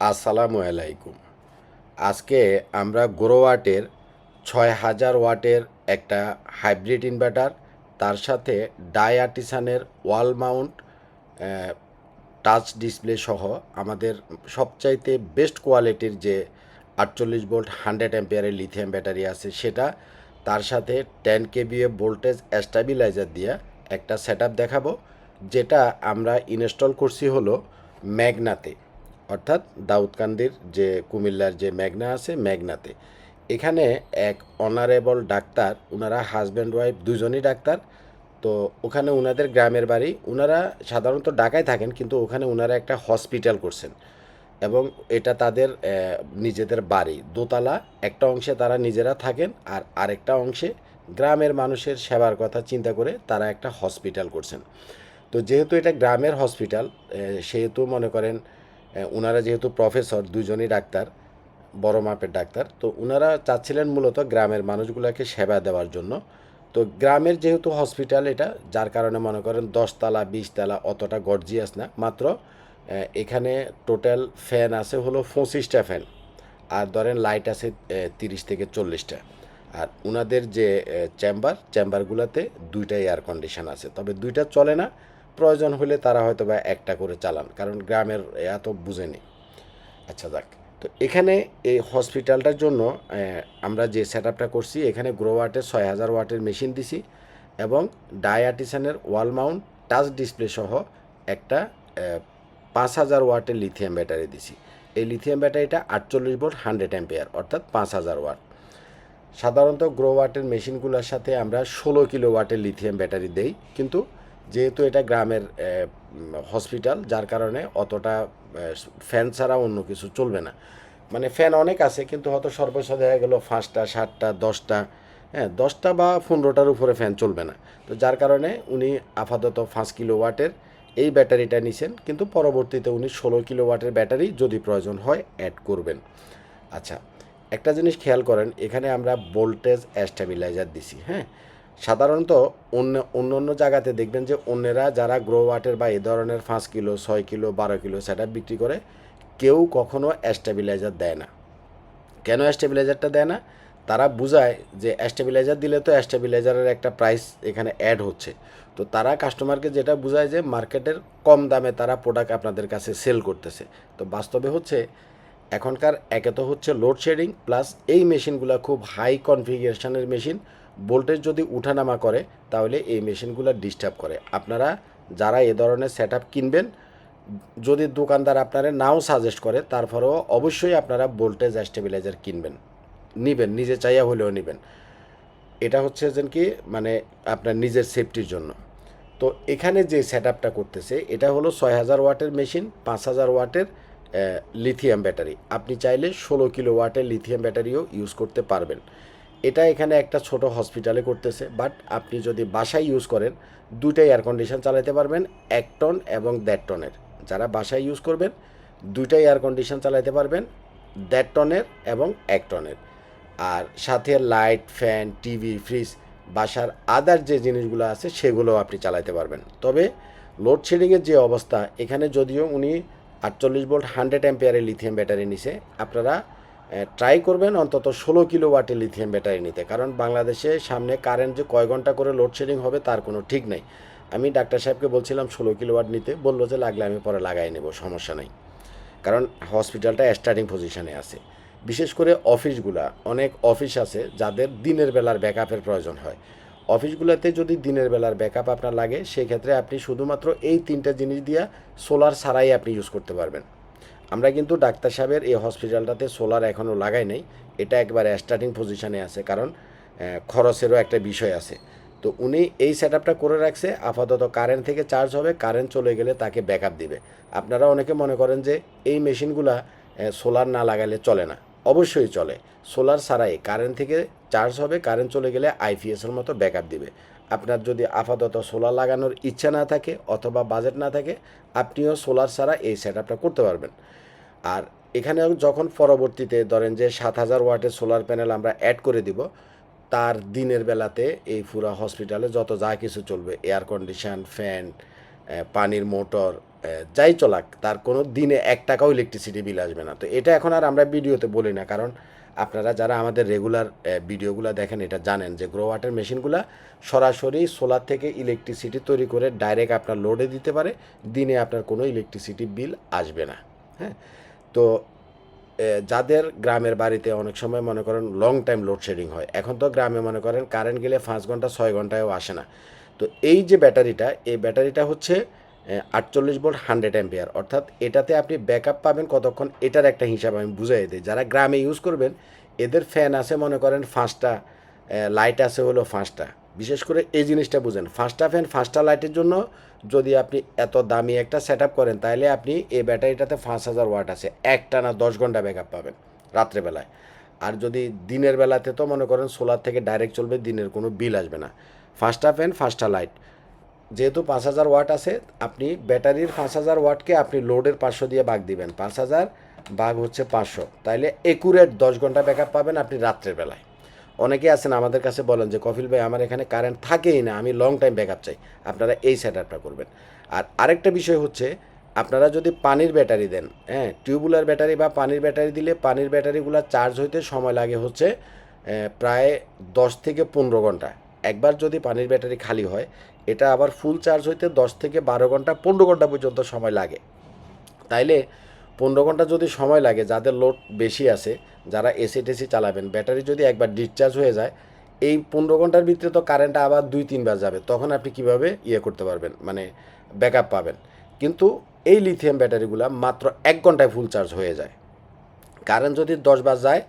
আসসালামু আলাইকুম। আজকে আমরা গ্রোওয়াটের ৬০০০ ওয়াটের একটা হাইব্রিড ইনভার্টার, তার সাথে ডায়াটিসানের ওয়াল মাউন্ট টাচ ডিসপ্লে সহ আমাদের সবচাইতে বেস্ট কোয়ালিটির যে 48 ভোল্ট 100 অ্যাম্পিয়ারের লিথিয়াম ব্যাটারি আছে সেটা, তার সাথে 10 kVA ভোল্টেজ স্ট্যাবিলাইজার দিয়ে একটা সেট দেখাবো, যেটা আমরা ইনস্টল করছি হলো ম্যাগনাতে, অর্থাৎ দাউদকান্দির যে কুমিল্লার যে ম্যাগনা আছে ম্যাগনাতে। এখানে এক অনারেবল ডাক্তার, ওনারা হাজব্যান্ড ওয়াইফ দুজনই ডাক্তার। তো ওখানে ওনাদের গ্রামের বাড়ি, ওনারা সাধারণত ঢাকায় থাকেন কিন্তু ওখানে ওনারা একটা হসপিটাল করছেন এবং এটা তাদের নিজেদের বাড়ি দোতলা। একটা অংশে তারা নিজেরা থাকেন আর আরেকটা অংশে গ্রামের মানুষের সেবার কথা চিন্তা করে তারা একটা হসপিটাল করছেন। তো যেহেতু এটা গ্রামের হসপিটাল, সেহেতু মনে করেন ওনারা যেহেতু প্রফেসর, দুজনই ডাক্তার, বড় মাপের ডাক্তার, তো ওনারা চাচ্ছিলেন মূলত গ্রামের মানুষগুলোকে সেবা দেওয়ার জন্য। তো গ্রামের যেহেতু হসপিটাল এটা, যার কারণে মনে করেন 10 তলা 20 তলা অতটা গর্জিয়াস না, মাত্র এখানে টোটাল ফ্যান আছে হলো 25টা ফ্যান, আর ধরেন লাইট আছে 30 থেকে 40টা। আর ওনাদের যে চেম্বারগুলোতে 2টা এয়ার কন্ডিশন আছে, তবে 2টা চলে না, প্রয়োজন হলে তারা হয়তো বা একটা করে চালান, কারণ গ্রামের এত বুঝেনি। আচ্ছা যাক, তো এখানে এই হসপিটালটার জন্য আমরা যে সেট আপটা করছি, এখানে গ্রোওয়াটের ৬০০০ ওয়াটের মেশিন দিছি এবং ডায়াটিসানের ওয়াল মাউন্ট টাচ ডিসপ্লে সহ একটা ৫০০০ ওয়াটের লিথিয়াম ব্যাটারি দিছি। এই লিথিয়াম ব্যাটারিটা 48 ভোল্ট 100 অ্যাম্পিয়ার, অর্থাৎ ৫০০০ ওয়াট। সাধারণত গ্রোওয়াটের মেশিনগুলোর সাথে আমরা 16 কিলোওয়াটের লিথিয়াম ব্যাটারি দেই, কিন্তু যেহেতু এটা গ্রামের হসপিটাল, যার কারণে অতটা ফ্যান ছাড়া অন্য কিছু চলবে না। মানে ফ্যান অনেক আছে কিন্তু হয়তো সর্বোচ্চ দেখা গেল 5টা 7টা 10টা, হ্যাঁ 10টা বা 15টার উপরে ফ্যান চলবে না। তো যার কারণে উনি আপাতত 5 কিলোওয়াটের এই ব্যাটারিটা নিছেন, কিন্তু পরবর্তীতে উনি 16 কিলোওয়াটের ব্যাটারি যদি প্রয়োজন হয় অ্যাড করবেন। আচ্ছা, একটা জিনিস খেয়াল করেন, এখানে আমরা ভোল্টেজ স্ট্যাবিলাইজার দিছি। হ্যাঁ, সাধারণত অন্য জায়গাতে দেখবেন যে অন্যরা যারা গ্রো ওয়াটের বা এই ধরনের 5 কিলো 6 কিলো 12 কিলো সেট বিক্রি করে, কেউ কখনো স্ট্যাবিলাইজার দেয় না। কেন স্টেবিলাইজারটা দেয় না? তারা বুঝায় যে স্টেবিলাইজার দিলে তো স্টেবিলাইজারের একটা প্রাইস এখানে অ্যাড হচ্ছে। তো তারা কাস্টমারকে যেটা বুঝায় যে মার্কেটের কম দামে তারা প্রোডাক্ট আপনাদের কাছে সেল করতেছে। তো বাস্তবে হচ্ছে এখনকার একে তো হচ্ছে লোডশেডিং, প্লাস এই মেশিনগুলো খুব হাই কনফিগারেশনের মেশিন। ভোল্টেজ যদি উঠানামা করে তাহলে এই মেশিনগুলো ডিস্টার্ব করে। আপনারা যারা এ ধরনের সেট কিনবেন, যদি দোকানদার আপনারা নাও সাজেস্ট করে, তারপরেও অবশ্যই আপনারা ভোল্টেজ স্টেবিলাইজার কিনবেন, নিবেন, নিজে চাইয়া হলেও নেবেন। এটা হচ্ছে যেন কি মানে আপনার নিজের সেফটির জন্য। তো এখানে যে সেট আপটা করতেছে এটা হলো ৬০০০ ওয়াটের মেশিন, ৫০০০ ওয়াটের লিথিয়াম ব্যাটারি। আপনি চাইলে 16 কিলোওয়াটের লিথিয়াম ব্যাটারিও ইউজ করতে পারবেন। এটা এখানে একটা ছোট হসপিটালে করতেছে, বাট আপনি যদি বাসায় ইউজ করেন, দুইটাই এয়ার কন্ডিশন চালাতে পারবেন, 1 টন এবং 1.5 টনের। যারা বাসায় ইউজ করবেন, দুইটাই এয়ার কন্ডিশন চালাতে পারবেন, 1.5 টনের এবং 1 টনের। আর সাথে লাইট, ফ্যান, টিভি, ফ্রিজ, বাসার আদার যে জিনিসগুলো আছে সেগুলোও আপনি চালাতে পারবেন। তবে লোডশেডিংয়ের যে অবস্থা, এখানে যদিও উনি 48 ভোল্ট 100 অ্যাম্পিয়ারের লিথিয়াম ব্যাটারি নিছে, আপনারা ট্রাই করবেন অন্তত 16 কিলোওয়াটের লিথিয়াম ব্যাটারি নিতে, কারণ বাংলাদেশে সামনে কারেন্ট যে কয় ঘন্টা করে লোডশেডিং হবে তার কোনো ঠিক নেই। আমি ডাক্তার সাহেবকে বলছিলাম 16 কিলোওয়াট নিতে, বললো যে লাগলে আমি পরে লাগাই নেব, সমস্যা নেই, কারণ হসপিটালটা স্টার্টিং পজিশনে আছে। বিশেষ করে অফিসগুলা, অনেক অফিস আছে যাদের দিনের বেলার ব্যাকআপের প্রয়োজন হয়। অফিসগুলোতে যদি দিনের বেলার ব্যাকআপ আপনার লাগে, সেক্ষেত্রে আপনি শুধুমাত্র এই 3টা জিনিস দিয়ে সোলার ছাড়াই আপনি ইউজ করতে পারবেন। আমরা কিন্তু ডাক্তার সাহেবের এই হসপিটালটাতে সোলার এখনও লাগাই নাই, এটা একবারে স্টার্টিং পজিশনে আছে, কারণ খরচেরও একটা বিষয় আছে। তো উনি এই সেট আপটা করে রাখছে, আপাতত কারেন্ট থেকে চার্জ হবে, কারেন্ট চলে গেলে তাকে ব্যাকআপ দিবে। আপনারা অনেকে মনে করেন যে এই মেশিনগুলা সোলার না লাগালে চলে না, অবশ্যই চলে। সোলার ছাড়াই কারেন্ট থেকে চার্জ হবে, কারেন্ট চলে গেলে আইপিএসের মতো ব্যাকআপ দিবে। আপনার যদি আপাতত সোলার লাগানোর ইচ্ছা না থাকে অথবা বাজেট না থাকে, আপনিও সোলার ছাড়া এই সেট আপটা করতে পারবেন। আর এখানে যখন পরবর্তীতে ধরেন যে ৭০০০ ওয়াটের সোলার প্যানেল আমরা অ্যাড করে দিব, তার দিনের বেলাতে এই পুরা হসপিটালে যত যা কিছু চলবে, এয়ার কন্ডিশন, ফ্যান, পানির মোটর, যাই চলাক তার কোনো দিনে 1 টাকাও ইলেকট্রিসিটি বিল আসবে না। তো এটা এখন আর আমরা ভিডিওতে বলি না, কারণ আপনারা যারা আমাদের রেগুলার ভিডিওগুলো দেখেন এটা জানেন যে গ্রো ওয়াটের মেশিনগুলো সরাসরি সোলার থেকে ইলেকট্রিসিটি তৈরি করে ডাইরেক্ট আপনার লোডে দিতে পারে, দিনে আপনার কোনো ইলেকট্রিসিটি বিল আসবে না। হ্যাঁ, তো যাদের গ্রামের বাড়িতে অনেক সময় মনে করেন লং টাইম লোডশেডিং হয়, এখন তো গ্রামে মনে করেন কারেন্ট গেলে 5 ঘন্টা 6 ঘন্টায়ও আসে না। তো এই যে ব্যাটারিটা, এই ব্যাটারিটা হচ্ছে 48 ভোল্ট 100 অ্যাম্পিয়ার, অর্থাৎ এটাতে আপনি ব্যাকআপ পাবেন কতক্ষণ, এটার একটা হিসাব আমি বুঝাই দিই। যারা গ্রামে ইউজ করবেন এদের ফ্যান আছে মনে করেন 5টা, লাইট আছে হলো 5টা। বিশেষ করে এই জিনিসটা বুঝেন, 5টা ফ্যান 5টা লাইটের জন্য যদি আপনি এত দামি একটা সেট আপ করেন, তাহলে আপনি এই ব্যাটারিটাতে 5000 ওয়াট আছে, একটানা 10 ঘন্টা ব্যাকআপ পাবেন রাত্রেবেলায়। আর যদি দিনের বেলাতে তো মনে করেন সোলার থেকে ডাইরেক্ট চলবে, দিনের কোনো বিল আসবে না। 5টা ফ্যান 5টা লাইট, যেহেতু 5000 ওয়াট আছে, আপনি ব্যাটারির 5000 ওয়াটকে আপনি লোডের 500 দিয়ে ভাগ দিবেন, 5000 ভাগ হচ্ছে 500, তাইলে একুরেট 10 ঘন্টা ব্যাকআপ পাবেন আপনি রাত্রের বেলায়। অনেকে আছেন আমাদের কাছে বলেন যে কফিল ভাই আমার এখানে কারেন্ট থাকেই না, আমি লং টাইম ব্যাকআপ চাই, আপনারা এই সেট আপটা করবেন। আর আরেকটা বিষয় হচ্ছে, আপনারা যদি পানির ব্যাটারি দেন, হ্যাঁ টিউবুলার ব্যাটারি বা পানির ব্যাটারি দিলে পানির ব্যাটারিগুলো চার্জ হইতে সময় লাগে হচ্ছে প্রায় 10 থেকে 15 ঘন্টা। একবার যদি পানির ব্যাটারি খালি হয়, এটা আবার ফুল চার্জ হইতে 10 থেকে 12 ঘন্টা 15 ঘন্টা পর্যন্ত সময় লাগে। তাইলে 15 ঘন্টা যদি সময় লাগে, যাদের লোড বেশি আছে, যারা এসি টেসি চালাবেন, ব্যাটারি যদি একবার ডিসচার্জ হয়ে যায়, এই 15 ঘন্টার ভিতরে তো কারেন্টটা আবার 2-3 বার যাবে, তখন আপনি কিভাবে করতে পারবেন, মানে ব্যাকআপ পাবেন। কিন্তু এই লিথিয়াম ব্যাটারিগুলো মাত্র 1 ঘন্টায় ফুল চার্জ হয়ে যায়। কারেন্ট যদি 10 বার যায়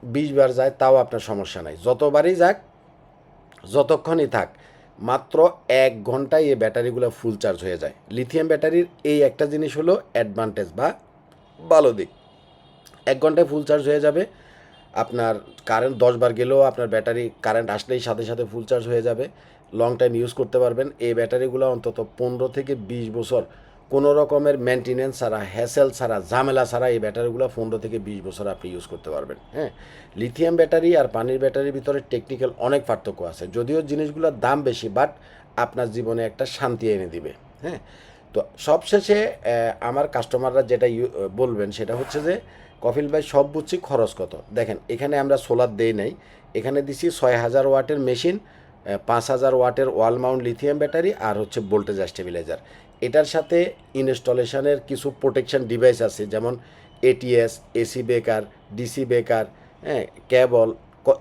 20 বার যায় তাও আপনার সমস্যা নাই, যতবারই যাক যতক্ষণই থাক, মাত্র 1 ঘন্টায় এই ব্যাটারিগুলো ফুল চার্জ হয়ে যায়। লিথিয়াম ব্যাটারির এই একটা জিনিস হলো অ্যাডভান্টেজ বা ভালো দিক, 1 ঘন্টায় ফুল চার্জ হয়ে যাবে। আপনার কারেন্ট 10 বার গেলেও আপনার ব্যাটারি কারেন্ট আসলেই সাথে সাথে ফুল চার্জ হয়ে যাবে, লং টাইম ইউজ করতে পারবেন। এই ব্যাটারিগুলো অন্তত 15 থেকে 20 বছর কোনো রকমের মেনটেনেন্স ছাড়া, হ্যাসেল ছাড়া, ঝামেলা ছাড়া এই ব্যাটারিগুলো 15 থেকে 20 বছর আপনি ইউজ করতে পারবেন। হ্যাঁ, লিথিয়াম ব্যাটারি আর পানির ব্যাটারির ভিতরে টেকনিক্যাল অনেক পার্থক্য আছে, যদিও জিনিসগুলোর দাম বেশি, বাট আপনার জীবনে একটা শান্তি এনে দিবে। হ্যাঁ, তো সবশেষে আমার কাস্টমাররা যেটা বলবেন সেটা হচ্ছে যে কফিল ভাই সব বুঝছি, খরচ কত? দেখেন এখানে আমরা সোলার দেই নাই, এখানে দিছি 6000 ওয়াটের মেশিন, 5000 ওয়াটের ওয়াল মাউন্ট লিথিয়াম ব্যাটারি, আর হচ্ছে ভোল্টেজ স্টেবিলাইজার। এটার সাথে ইনস্টলেশনের কিছু প্রোটেকশন ডিভাইস আছে, যেমন ATS, AC breaker, DC breaker, হ্যাঁ কেবল,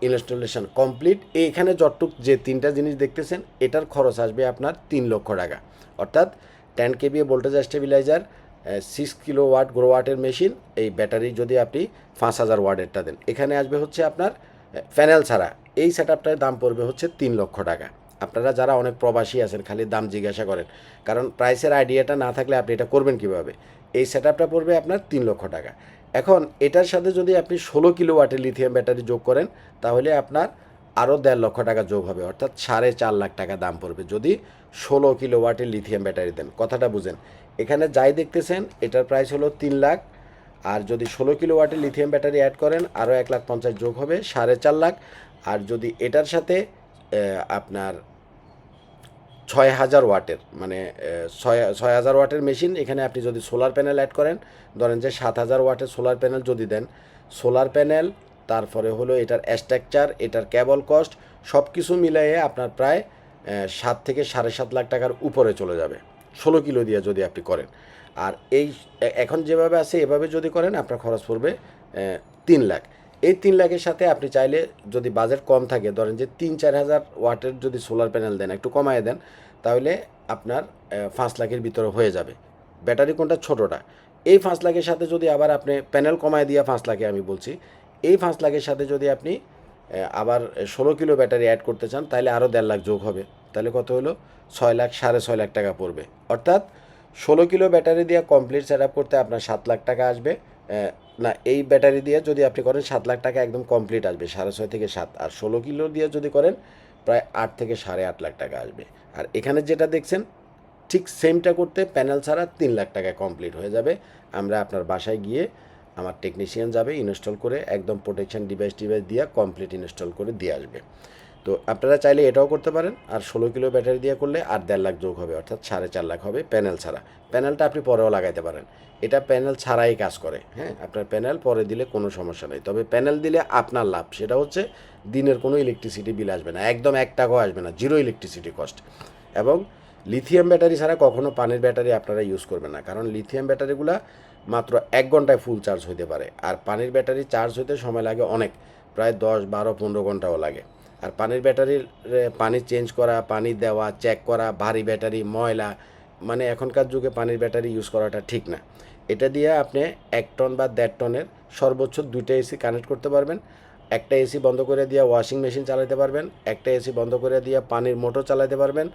ইনস্টলেশন কমপ্লিট। এইখানে যতটুক যে 3টা জিনিস দেখতেছেন, এটার খরচ আসবে আপনার 3 লক্ষ টাকা। অর্থাৎ 10 KV voltage stabilizer, 6 kilo watt grow ওয়াটের মেশিন, এই ব্যাটারি যদি আপনি 5000 ওয়াটেরটা দেন, এখানে আসবে হচ্ছে আপনার প্যানেল ছাড়া এই সেট আপটার দাম পড়বে হচ্ছে 3 লক্ষ টাকা। আপনারা যারা অনেক প্রবাসী আছেন খালি দাম জিজ্ঞাসা করেন, কারণ প্রাইসের আইডিয়াটা না থাকলে আপনি এটা করবেন কীভাবে। এই সেট আপটা পড়বে আপনার 3 লক্ষ টাকা। এখন এটার সাথে যদি আপনি 16 কিলো ওয়াটের লিথিয়াম ব্যাটারি যোগ করেন, তাহলে আপনার আরও 1.5 লক্ষ টাকা যোগ হবে, অর্থাৎ 4.5 লাখ টাকা দাম পড়বে যদি 16 কিলো ওয়াটের লিথিয়াম ব্যাটারি দেন। কথাটা বুঝেন, এখানে যাই দেখতেছেন এটার প্রাইস হলো 3 লাখ, আর যদি 16 কিলো ওয়াটের লিথিয়াম ব্যাটারি অ্যাড করেন আরও 1,50,000 যোগ হবে 4.5 লাখ। আর যদি এটার সাথে আপনার 6000 ওয়াটের, মানে 6000 ওয়াটের মেশিন, এখানে আপনি যদি সোলার প্যানেল অ্যাড করেন, ধরেন যে 7000 ওয়াটের সোলার প্যানেল যদি দেন, সোলার প্যানেল, তারপরে হলো এটার স্ট্রাকচার, এটার কেবল কস্ট, সব কিছু মিলিয়ে আপনার প্রায় 7 থেকে 7.5 লাখ টাকার উপরে চলে যাবে 16 কিলো দিয়ে যদি আপনি করেন। আর এই এখন যেভাবে আছে এভাবে যদি করেন আপনার খরচ পড়বে 3 লাখ। এই 3 লাখের সাথে আপনি চাইলে যদি বাজেট কম থাকে, ধরেন যে 3-4 হাজার ওয়াটের যদি সোলার প্যানেল দেন, একটু কমায় দেন, তাহলে আপনার 5 লাখের ভিতরে হয়ে যাবে। ব্যাটারি কোনটা ছোটোটা, এই 5 লাখের সাথে যদি আবার আপনি প্যানেল কমায় দিয়ে 5 লাখে আমি বলছি, এই 5 লাখের সাথে যদি আপনি আবার 16 কিলো ব্যাটারি অ্যাড করতে চান, তাহলে আরও 1.5 লাখ যোগ হবে, তাহলে কত হলো 6 লাখ, 6.5 লাখ টাকা পড়বে। অর্থাৎ 16 কিলো ব্যাটারি দিয়ে কমপ্লিট সেট আপ করতে আপনার 7 লাখ টাকা আসবে। না, এই ব্যাটারি দিয়ে যদি আপনি করেন 7 লাখ টাকা একদম কমপ্লিট আসবে, 6.5 থেকে 7। আর 16 কিলো দিয়ে যদি করেন প্রায় 8 থেকে 8.5 লাখ টাকা আসবে। আর এখানে যেটা দেখছেন ঠিক সেমটা করতে প্যানেল ছাড়া 3 লাখ টাকায় কমপ্লিট হয়ে যাবে। আমরা আপনার বাসায় গিয়ে আমার টেকনিশিয়ান যাবে, ইনস্টল করে একদম প্রোটেকশন ডিভাইস দিয়ে কমপ্লিট ইনস্টল করে দিয়ে আসবে। তো আপনারা চাইলে এটাও করতে পারেন, আর 16 কিলো ব্যাটারি দিয়ে করলে আর 1.5 লাখ যোগ হবে, অর্থাৎ 4.5 লাখ হবে প্যানেল ছাড়া। প্যানেলটা আপনি পরেও লাগাইতে পারেন, এটা প্যানেল ছাড়াই কাজ করে। হ্যাঁ, আপনার প্যানেল পরে দিলে কোনো সমস্যা নেই, তবে প্যানেল দিলে আপনার লাভ সেটা হচ্ছে দিনের কোনো ইলেকট্রিসিটি বিল আসবে না, একদম 1 টাকাও আসবে না, জিরো ইলেকট্রিসিটি কস্ট। এবং লিথিয়াম ব্যাটারি ছাড়া কখনো পানির ব্যাটারি আপনারা ইউজ করবেন না, কারণ লিথিয়াম ব্যাটারিগুলা মাত্র 1 ঘন্টায় ফুল চার্জ হতে পারে, আর পানির ব্যাটারি চার্জ হতে সময় লাগে অনেক, প্রায় 10, 12, 15 ঘন্টাও লাগে। আর পানির ব্যাটারির পানি চেঞ্জ করা, পানি দেওয়া, চেক করা, ভারী ব্যাটারি, ময়লা, মানে এখনকার যুগে পানির ব্যাটারি ইউজ করাটা ঠিক না। এটা দিয়ে আপনি 1 টন বা 1.5 টনের সর্বোচ্চ 2টা এসি কানেক্ট করতে পারবেন। একটা এসি বন্ধ করে দিয়ে ওয়াশিং মেশিন চালাতে পারবেন, একটা এসি বন্ধ করে দিয়ে পানির মোটর চালাতে পারবেন।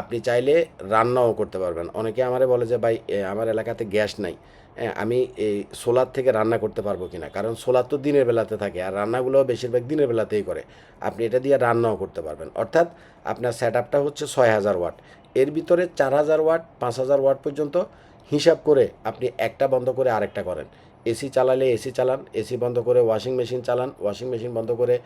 আপনি চাইলে রান্নাও করতে পারবেন। অনেকে আমারে বলে যে ভাই আমার এলাকাতে গ্যাস নাই, আমি এই সোলার থেকে রান্না করতে পারবো কিনা, কারণ সোলার তো দিনের বেলাতে থাকে আর রান্নাগুলোও বেশিরভাগ দিনের বেলাতেই করে। আপনি এটা দিয়ে রান্নাও করতে পারবেন, অর্থাৎ আপনার সেট আপটা হচ্ছে 6000 ওয়াট, এর ভিতরে 4000 ওয়াট 5000 ওয়াট পর্যন্ত হিসাব করে আপনি একটা বন্ধ করে আরেকটা করেন। এসি চালালে এসি চালান, এসি বন্ধ করে ওয়াশিং মেশিন চালান, ওয়াশিং মেশিন বন্ধ করে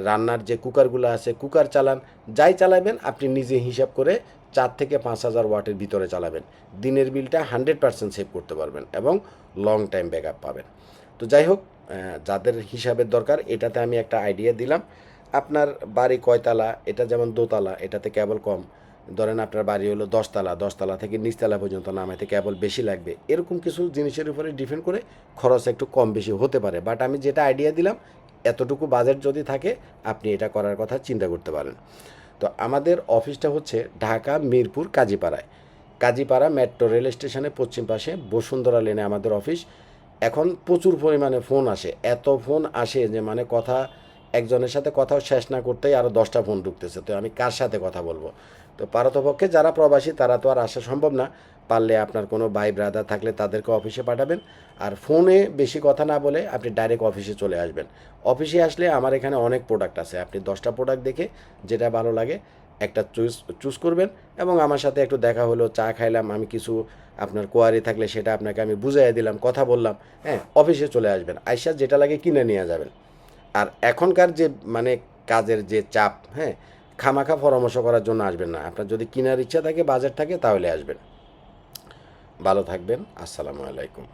রান্নার যে কুকারগুলো আছে কুকার চালান, যাই চালাবেন আপনি নিজে হিসাব করে 4 থেকে 5000 ওয়াটের ভিতরে চালাবেন। দিনের বিলটা 100% সেভ করতে পারবেন এবং লং টাইম ব্যাকআপ পাবেন। তো যাই হোক, যাদের হিসাবের দরকার এটাতে আমি একটা আইডিয়া দিলাম। আপনার বাড়ি কয়তলা, এটা যেমন দোতলা, এটাতে কেবল কম। ধরেন আপনার বাড়ি হলো 10 তলা, 10 তলা থেকে নিচতলা পর্যন্ত নামাইতে কেবল বেশি লাগবে, এরকম কিছু জিনিসের উপরে ডিপেন্ড করে খরচ একটু কম বেশি হতে পারে। বাট আমি যেটা আইডিয়া দিলাম, এতটুকু বাজেট যদি থাকে আপনি এটা করার কথা চিন্তা করতে পারেন। তো আমাদের অফিসটা হচ্ছে ঢাকা মিরপুর কাজীপাড়ায়, কাজীপাড়া মেট্রো রেল স্টেশনের পশ্চিম পাশে বসুন্ধরা লেনে আমাদের অফিস। এখন প্রচুর পরিমাণে ফোন আসে, এত ফোন আসে যে মানে কথা, একজনের সাথে কথাও শেষ না করতেই আরও 10টা ফোন ঢুকতেছে, তো আমি কার সাথে কথা বলবো। তো পারতপক্ষে যারা প্রবাসী তারা তো আর আসা সম্ভব না, পারলে আপনার কোনো ভাই ব্রাদার থাকলে তাদেরকে অফিসে পাঠাবেন। আর ফোনে বেশি কথা না বলে আপনি ডাইরেক্ট অফিসে চলে আসবেন। অফিসে আসলে আমার এখানে অনেক প্রোডাক্ট আছে, আপনি 10টা প্রোডাক্ট দেখে যেটা ভালো লাগে একটা চুজ করবেন, এবং আমার সাথে একটু দেখা হলো, চা খাইলাম, আমি কিছু আপনার কোয়ারি থাকলে সেটা আপনাকে আমি বুঝাইয়া দিলাম, কথা বললাম। হ্যাঁ, অফিসে চলে আসবেন, আইসা যেটা লাগে কিনে নিয়ে যাবেন। আর এখনকার যে মানে কাজের যে চাপ, হ্যাঁ, খামাখা পরামর্শ করার জন্য আসবেন না, আপনার যদি কেনার ইচ্ছা থাকে, বাজেট থাকে, তাহলে আসবেন। ভালো থাকবেন, আসসালামু আলাইকুম।